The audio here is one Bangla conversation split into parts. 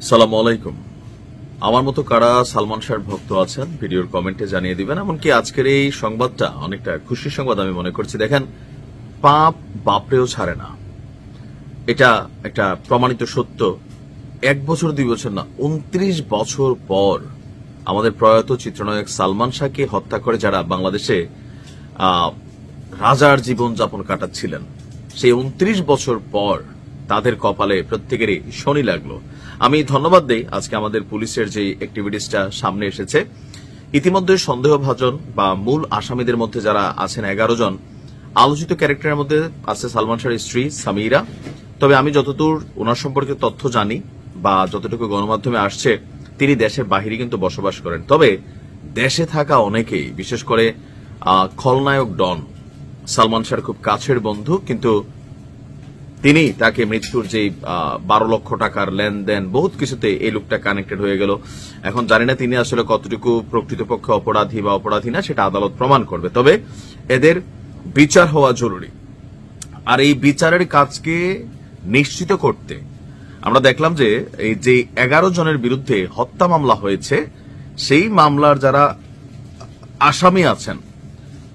সালামু আলাইকুম। আমার মতো কারা সালমান শাহর ভক্ত আছেন ভিডিওর কমেন্টে জানিয়ে দিবেন। এমনকি আজকের এই সংবাদটা অনেকটা খুশির সংবাদ আমি মনে করছি। দেখেন, পাপ বাপরেও ছাড়ে না, এটা একটা প্রমাণিত সত্য। 1 বছর 2 বছর না, 29 বছর পর আমাদের প্রয়াত চিত্রনায়ক সালমান শাহকে হত্যা করে যারা বাংলাদেশে রাজার জীবন যাপন কাটাচ্ছিলেন, সেই 29 বছর পর তাদের কপালে প্রত্যেকেরই শনি লাগলো। আমি ধন্যবাদ দেই আজকে আমাদের পুলিশের যে অ্যাক্টিভিটিসটা সামনে এসেছে। ইতিমধ্যে সন্দেহভাজন বা মূল আসামিদের মধ্যে যারা আছেন 11 জন, আলোচিত ক্যারেক্টারের মধ্যে আছে সালমান শাহর স্ত্রী সামিরা। তবে আমি যতদূর ওনার সম্পর্কে তথ্য জানি বা যতটুকু গণমাধ্যমে আসছে, তিনি দেশের বাহিরে কিন্তু বসবাস করেন। তবে দেশে থাকা অনেকেই, বিশেষ করে খলনায়ক ডন সালমান শাহর খুব কাছের বন্ধু, কিন্তু তিনি তাকে মৃত্যুর যে 12 লক্ষ টাকার লেনদেন বহুত কিছুতে এই লোকটা কানেক্টেড হয়ে গেল। এখন জানি না তিনি আসলে কতটুকু প্রকৃতপক্ষে অপরাধী বা অপরাধী না, সেটা আদালত প্রমাণ করবে। তবে এদের বিচার হওয়া জরুরি। আর এই বিচারের কাজকে নিশ্চিত করতে আমরা দেখলাম যে এই যে 11 জনের বিরুদ্ধে হত্যা মামলা হয়েছে, সেই মামলার যারা আসামি আছেন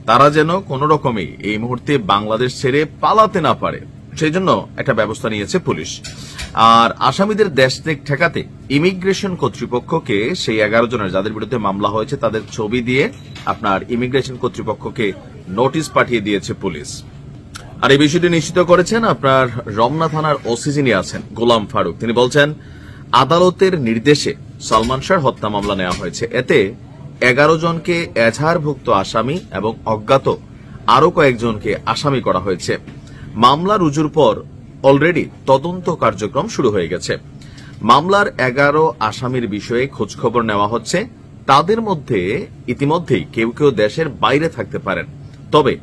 তারা যেন কোন রকমই এই মুহূর্তে বাংলাদেশ ছেড়ে পালাতে না পারে, সেই জন্য একটা ব্যবস্থা নিয়েছে পুলিশ। আর আসামিদের দেশ থেকে ঠেকাতে ইমিগ্রেশন কর্তৃপক্ষকে সেই 11 জনের যাদের বিরুদ্ধে মামলা হয়েছে তাদের ছবি দিয়ে আপনার ইমিগ্রেশন কর্তৃপক্ষকে নোটিশ পাঠিয়ে দিয়েছে পুলিশ। আর এই বিষয়টি নিশ্চিত করেছেন আপনার রমনা থানার ওসি যিনি আছেন গোলাম ফারুক। তিনি বলছেন, আদালতের নির্দেশে সালমান শাহর হত্যা মামলা নেওয়া হয়েছে। এতে 11 জনকে এজাহারভুক্ত আসামি এবং অজ্ঞাত আরো কয়েকজনকে আসামি করা হয়েছে। মামলা রুজুর পর অলরেডি তদন্ত কার্যক্রম শুরু হয়ে গেছে। মামলার 11 আসামির বিষয়ে খোঁজখবর নেওয়া হচ্ছে। তাদের মধ্যে ইতিমধ্যেই কেউ কেউ দেশের বাইরে থাকতে পারেন। তবে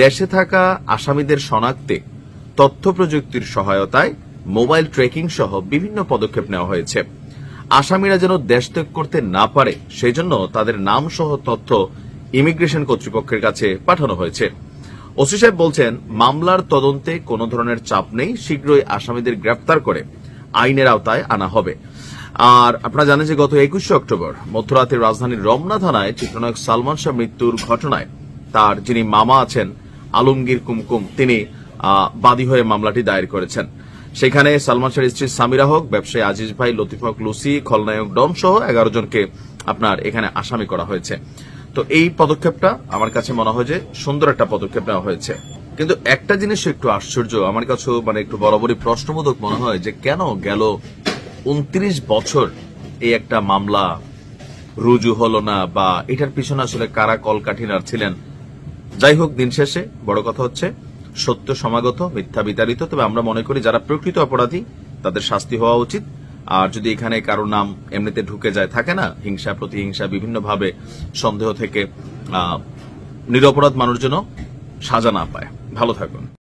দেশে থাকা আসামিদের শনাক্তে তথ্য প্রযুক্তির সহায়তায় মোবাইল ট্র্যাকিং সহ বিভিন্ন পদক্ষেপ নেওয়া হয়েছে। আসামিরা যেন দেশ ত্যাগ করতে না পারে, সেই জন্য তাদের নাম সহ তথ্য ইমিগ্রেশন কর্তৃপক্ষের কাছে পাঠানো হয়েছে। ওসি সাহেব বলছেন, মামলার তদন্তে কোনো ধরনের চাপ নেই, শীঘ্রই আসামিদের গ্রেপ্তার করে আইনের আওতায় আনা হবে। আর আপনারা জানেন যে গত 21 অক্টোবর মধ্যরাতে রাজধানীর রমনা থানায় চিত্রনায়ক সালমান শাহ মৃত্যুর ঘটনায় তার যিনি মামা আছেন আলমগীর কুমকুম, তিনি বাদী হয়ে মামলাটি দায়ের করেছেন। সেখানে সালমান শাহর স্ত্রী সামিরা হক, ব্যবসায়ী আজিজ ভাই, লতিফ হক লুসি, খলনায়ক ডন সহ 11 জনকে আপনার এখানে আসামি করা হয়েছে। তো এই পদক্ষেপটা আমার কাছে মনে হয় যে সুন্দর একটা পদক্ষেপ নেওয়া হয়েছে। কিন্তু একটা জিনিস একটু আশ্চর্য, আমার কাছে মানে একটু বরাবরই প্রশ্নবোধক মনে হয় যে কেন গেল 29 বছর এই একটা মামলা রুজু হলো না, বা এটার পিছনে আসলে কারা কলকাঠিনার ছিলেন। যাই হোক, দিন শেষে বড় কথা হচ্ছে সত্য সমাগত, মিথ্যা বিতাড়িত। তবে আমরা মনে করি যারা প্রকৃত অপরাধী তাদের শাস্তি হওয়া উচিত। আর যদি এখানে কারো নাম এমনিতে ঢুকে যায়, থাকে না হিংসা প্রতিহিংসা বিভিন্নভাবে সন্দেহ থেকে, নিরপরাধ মানুষ যেন সাজা না পায়। ভালো থাকুন।